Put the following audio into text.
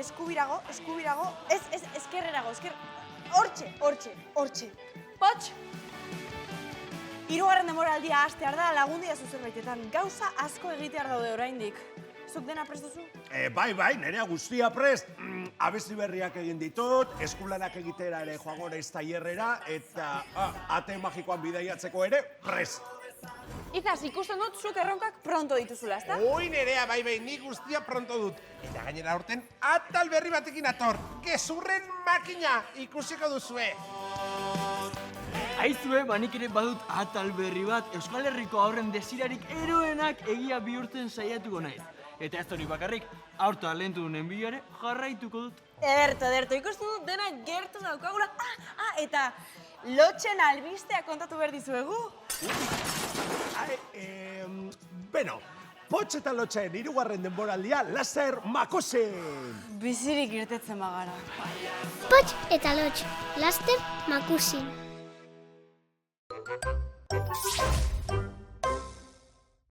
eskubirago, ez, eskerrerago, hortxe. Potx! Hirugarren denboraldia hastear da, lagundia zuzerbaitetan. Gauza asko egitear daude oraindik. Zuk dena prest duzu? Bai, nerea guztia prest. Abesti berriak egin ditut, eskulanak egitera ere joango naiz tailerrera, eta ate magikoan bidaiatzeko ere prest. Izaz, ikusten dut zuk erronkak pronto dituzula, ezta? Oi, nerea, bai, nik guztia pronto dut. Eta gainera aurten atal berri batekin ator. Gezurren makina ikusiko duzue. Aizue, nik ere badut atal berri bat, Euskal Herriko haurren desirarik eroenak egia bihurtzen saiatuko naiz. Eta ez hori bakarrik, haur talentudunen bilare jarraituko dut. Ederto, ikusten dut dena gertu daukagula. Eta lotxen albistea kontatu behar dizuegu. Beno, Potx eta Lotxen hirugarren denboraldia laster Makusin! Bizirik irtetzen bagara. Potx eta Lotx, laster Makusin.